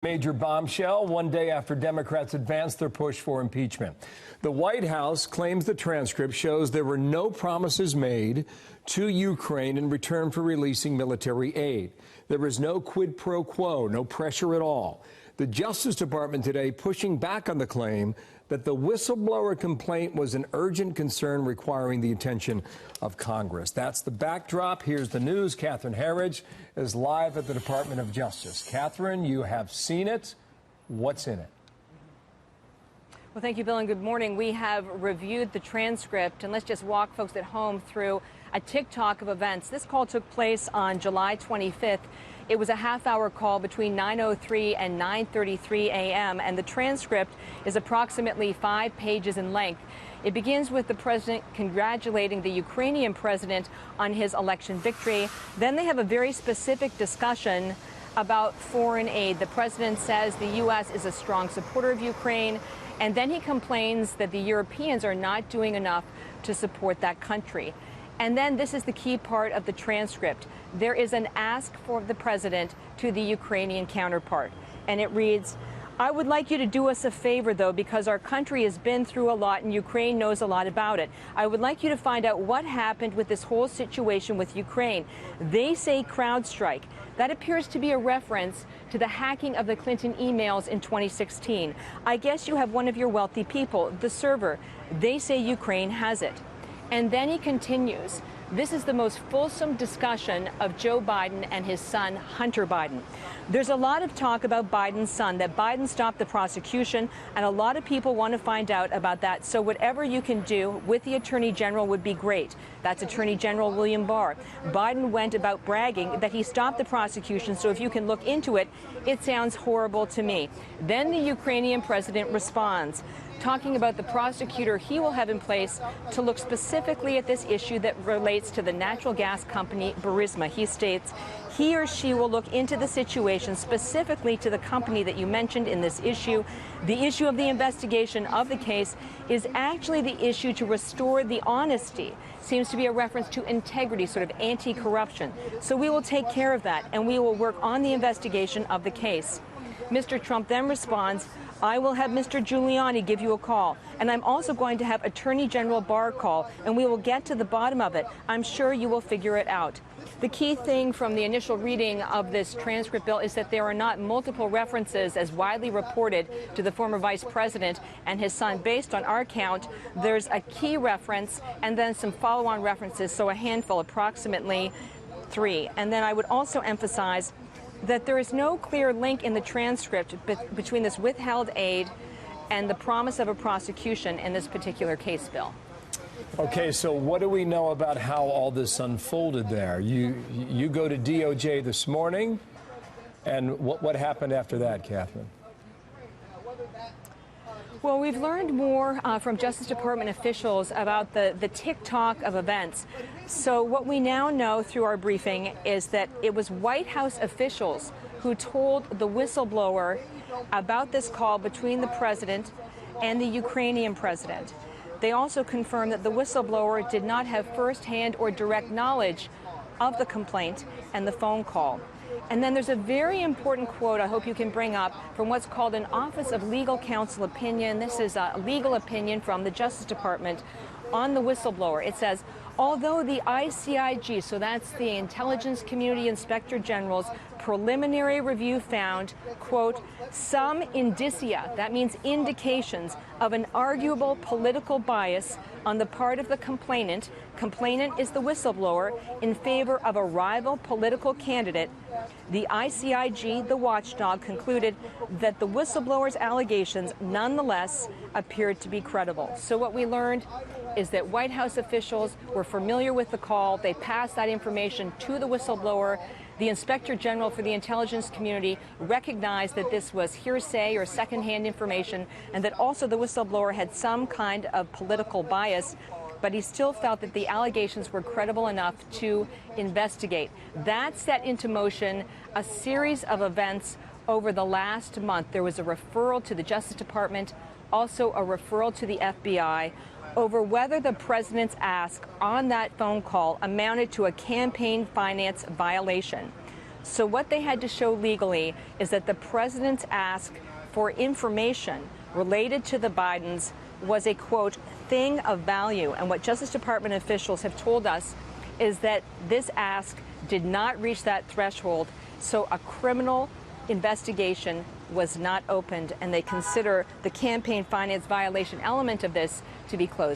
Major bombshell one day after Democrats advanced their push for impeachment. The White House claims the transcript shows there were no promises made to Ukraine in return for releasing military aid. There was no quid pro quo, no pressure at all. The Justice Department today pushing back on the claim that the whistleblower complaint was an urgent concern requiring the attention of Congress. That's the backdrop. Here's the news. Catherine Herridge is live at the Department of Justice. Catherine, you have seen it. What's in it? Well, thank you, Bill, and good morning. We have reviewed the transcript, and let's just walk folks at home through a tick-tock of events. This call took place on July 25th. It was a half-hour call between 9:03 and 9:33 a.m., and the transcript is approximately 5 pages in length. It begins with the president congratulating the Ukrainian president on his election victory. Then they have a very specific discussion about foreign aid. The president says the U.S. is a strong supporter of Ukraine, and then he complains that the Europeans are not doing enough to support that country. And then this is the key part of the transcript. There is an ask for the president to the Ukrainian counterpart. And it reads, "I would like you to do us a favor, though, because our country has been through a lot and Ukraine knows a lot about it. I would like you to find out what happened with this whole situation with Ukraine. They say CrowdStrike. That appears to be a reference to the hacking of the Clinton emails in 2016. I guess you have one of your wealthy people, the server. They say Ukraine has it." And then he continues. This is the most fulsome discussion of Joe Biden and his son, Hunter Biden. There's a lot of talk about Biden's son, that Biden stopped the prosecution, and a lot of people want to find out about that. So whatever you can do with the Attorney General would be great. That's Attorney General William Barr. Biden went about bragging that he stopped the prosecution, so if you can look into it, it sounds horrible to me. Then the Ukrainian president responds, talking about the prosecutor he will have in place to look specifically at this issue that relates to the natural gas company Burisma. He states he or she will look into the situation specifically to the company that you mentioned in this issue. The issue of the investigation of the case is actually the issue to restore the honesty. Seems to be a reference to integrity, sort of anti-corruption. So we will take care of that, and we will work on the investigation of the case. Mr. Trump then responds, "I will have Mr. Giuliani give you a call, and I'm also going to have Attorney General Barr call, and we will get to the bottom of it. I'm sure you will figure it out." The key thing from the initial reading of this transcript, Bill, is that there are not multiple references, as widely reported, to the former vice president and his son. Based on our count, there's a key reference and then some follow-on references, so a handful, approximately 3. And then I would also emphasize that there is no clear link in the transcript between this withheld aid and the promise of a prosecution in this particular case, Bill. Okay, so what do we know about how all this unfolded there? You go to DOJ this morning, and what happened after that, Catherine? Well, we've learned more from Justice Department officials about the tick-tock of events. So what we now know through our briefing is that it was White House officials who told the whistleblower about this call between the president and the Ukrainian president. They also confirmed that the whistleblower did not have firsthand or direct knowledge of the complaint and the phone call. And then there's a very important quote I hope you can bring up from what's called an Office of Legal Counsel opinion. This is a legal opinion from the Justice Department on the whistleblower. It says, although the ICIG, so that's the Intelligence Community Inspector General's preliminary review found, quote, some indicia, that means indications, of an arguable political bias on the part of the complainant is the whistleblower, in favor of a rival political candidate, the ICIG, the watchdog, concluded that the whistleblower's allegations nonetheless appeared to be credible. So what we learned is that White House officials were familiar with the call. They passed that information to the whistleblower. The Inspector General for the intelligence community recognized that this was hearsay or secondhand information, and that also the whistleblower had some kind of political bias, but he still felt that the allegations were credible enough to investigate. That set into motion a series of events over the last month. There was a referral to the Justice Department, also a referral to the FBI, over whether the president's ask on that phone call amounted to a campaign finance violation. So what they had to show legally is that the president's ask for information related to the Bidens was a, quote, thing of value. And what Justice Department officials have told us is that this ask did not reach that threshold, so a criminal investigation was not opened, and they consider the campaign finance violation element of this to be closed.